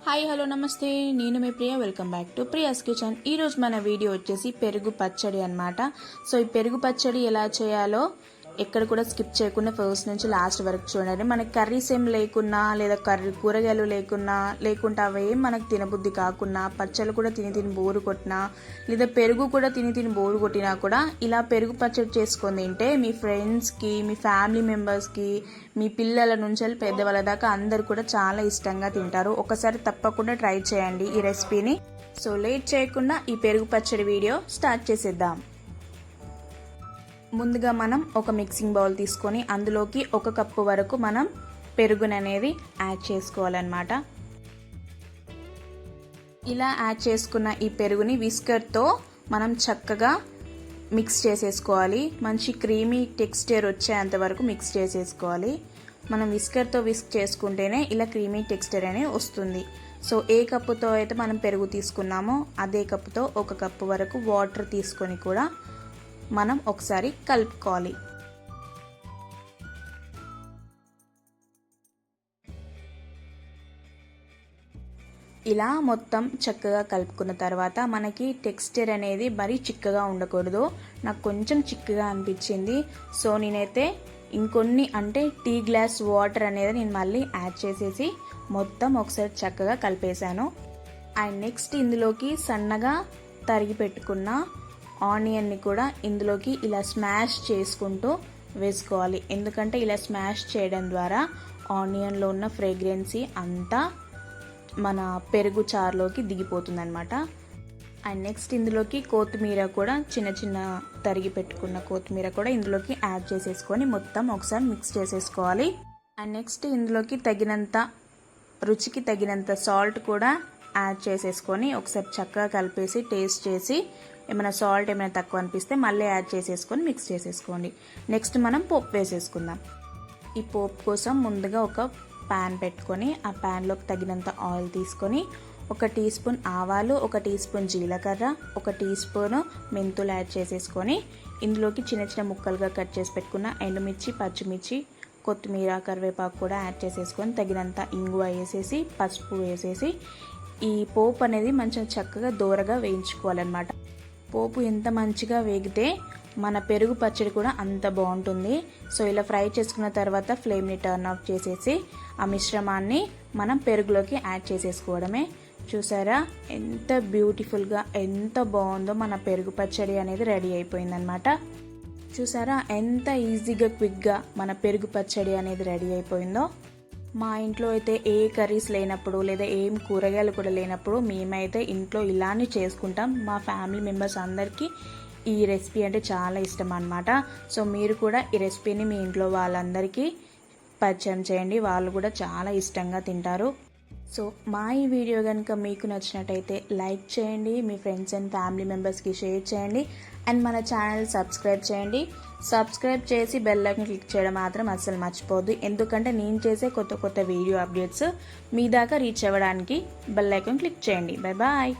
Hi hello నమస్తే, నేను మీ Priya. Welcome back to Priya's kitchen. ఈరోజు మన వీడియో వచ్చేసి పెరుగు పచ్చడి అనమాట. సో ఈ పెరుగు పచ్చడి ఎలా చేయాలో ఎక్కడ కూడా స్కిప్ చేయకుండా ఫస్ట్ నుంచి లాస్ట్ వరకు చూడండి. మనకి కర్రీస్ ఏం లేకున్నా లేదా కూరగాయలు లేకుంటే అవి ఏం మనకు తినబుద్ధి కాకున్నా, పచ్చళ్ళు కూడా తిని బోరు కొట్టినా లేదా పెరుగు కూడా తిని బోరు కొట్టినా కూడా ఇలా పెరుగు పచ్చడి చేసుకొని తింటే మీ ఫ్రెండ్స్కి, మీ ఫ్యామిలీ మెంబర్స్కి, మీ పిల్లల నుంచి పెద్దవాళ్ళ దాకా అందరు కూడా చాలా ఇష్టంగా తింటారు. ఒకసారి తప్పకుండా ట్రై చేయండి ఈ రెసిపీని. సో లేట్ చేయకుండా ఈ పెరుగు పచ్చడి వీడియో స్టార్ట్ చేసేద్దాం. ముందుగా మనం ఒక మిక్సింగ్ బౌల్ తీసుకొని అందులోకి 1 కప్పు వరకు మనం పెరుగుననేది యాడ్ చేసుకోవాలన్నమాట. ఇలా యాడ్ చేసుకున్న ఈ పెరుగుని విస్కర్తో మనం చక్కగా మిక్స్ చేసేసుకోవాలి. మంచి క్రీమీ టెక్స్చర్ వచ్చేంత వరకు మిక్స్ చేసేసుకోవాలి. మనం విస్కర్తో విస్క్ చేసుకుంటేనే ఇలా క్రీమీ టెక్స్చర్ అనేది వస్తుంది. సో ఏ కప్పుతో అయితే మనం పెరుగు తీసుకున్నామో అదే కప్పుతో 1 కప్పు వరకు వాటర్ తీసుకొని కూడా మనం ఒకసారి కలుపుకోవాలి. ఇలా మొత్తం చక్కగా కలుపుకున్న తర్వాత మనకి టెక్స్చర్ అనేది మరీ చిక్కగా ఉండకూడదు. నాకు కొంచెం చిక్కగా అనిపించింది. సో నేనైతే ఇంకొన్ని అంటే టీ గ్లాస్ వాటర్ అనేది నేను మళ్ళీ యాడ్ చేసేసి మొత్తం ఒకసారి చక్కగా కలిపేశాను. అండ్ నెక్స్ట్ ఇందులోకి సన్నగా తరిగి పెట్టుకున్న ఆనియన్ని కూడా ఇందులోకి ఇలా స్మాష్ చేసుకుంటూ వేసుకోవాలి. ఎందుకంటే ఇలా స్మాష్ చేయడం ద్వారా ఆనియన్లో ఉన్న ఫ్రేగ్రెన్సీ అంతా మన పెరుగు చారులోకి దిగిపోతుంది అనమాట. అండ్ నెక్స్ట్ ఇందులోకి కొత్తిమీర కూడా చిన్న తరిగి పెట్టుకున్న కొత్తిమీర కూడా ఇందులోకి యాడ్ చేసేసుకొని మొత్తం ఒకసారి మిక్స్ చేసేసుకోవాలి. అండ్ నెక్స్ట్ ఇందులోకి రుచికి తగినంత సాల్ట్ కూడా యాడ్ చేసేసుకొని ఒకసారి చక్కగా కలిపేసి టేస్ట్ చేసి ఏమైనా సాల్ట్ ఏమైనా తక్కువ అనిపిస్తే మళ్ళీ యాడ్ చేసేసుకొని మిక్స్ చేసేసుకోండి. నెక్స్ట్ మనం పోపు వేసేసుకుందాం. ఈ పోపు కోసం ముందుగా ఒక ప్యాన్ పెట్టుకొని ఆ ప్యాన్లోకి తగినంత ఆయిల్ తీసుకొని 1 టీ స్పూన్ ఆవాలు, 1 టీ స్పూన్ జీలకర్ర, 1 టీ స్పూన్ మెంతులు యాడ్ చేసేసుకొని ఇందులోకి చిన్న ముక్కలుగా కట్ చేసి పెట్టుకున్న ఎండుమిర్చి, పచ్చిమిర్చి, కొత్తిమీర, కరివేపాకు కూడా యాడ్ చేసేసుకొని తగినంత ఇంగువ వేసేసి పసుపు వేసేసి ఈ పోపు అనేది మంచిగా చక్కగా దోరగా వేయించుకోవాలన్నమాట. పోపు ఎంత మంచిగా వేగితే మన పెరుగు పచ్చడి కూడా అంత బాగుంటుంది. సో ఇలా ఫ్రై చేసుకున్న తర్వాత ఫ్లేమ్ని టర్న్ ఆఫ్ చేసేసి ఆ మిశ్రమాన్ని మనం పెరుగులోకి యాడ్ చేసేసుకోవడమే. చూసారా ఎంత బ్యూటిఫుల్గా ఎంత బాగుందో మన పెరుగు పచ్చడి అనేది రెడీ అయిపోయిందనమాట. చూసారా ఎంత ఈజీగా క్విక్గా మన పెరుగు పచ్చడి అనేది రెడీ అయిపోయిందో. మా ఇంట్లో అయితే ఏ కర్రీస్ లేనప్పుడు లేదా ఏం కూరగాయలు కూడా లేనప్పుడు మేమైతే ఇంట్లో ఇలానే చేసుకుంటాం. మా ఫ్యామిలీ మెంబర్స్ అందరికీ ఈ రెసిపీ అంటే చాలా ఇష్టం అన్నమాట. సో మీరు కూడా ఈ రెసిపీని మీ ఇంట్లో వాళ్ళందరికీ పరిచయం చేయండి, వాళ్ళు కూడా చాలా ఇష్టంగా తింటారు. సో మా ఈ వీడియో కనుక మీకు నచ్చినట్టయితే లైక్ చేయండి, మీ ఫ్రెండ్స్ అండ్ ఫ్యామిలీ మెంబర్స్కి షేర్ చేయండి అండ్ మన ఛానల్ సబ్స్క్రైబ్ చేయండి. సబ్స్క్రైబ్ చేసి బెల్ ఐకాన్ క్లిక్ చేయడం మాత్రం అస్సలు మర్చిపోద్దు. ఎందుకంటే నేను చేసే కొత్త వీడియో అప్డేట్స్ మీ దాకా రీచ్ అవ్వడానికి బెల్ ఐకాన్ క్లిక్ చేయండి. Bye bye.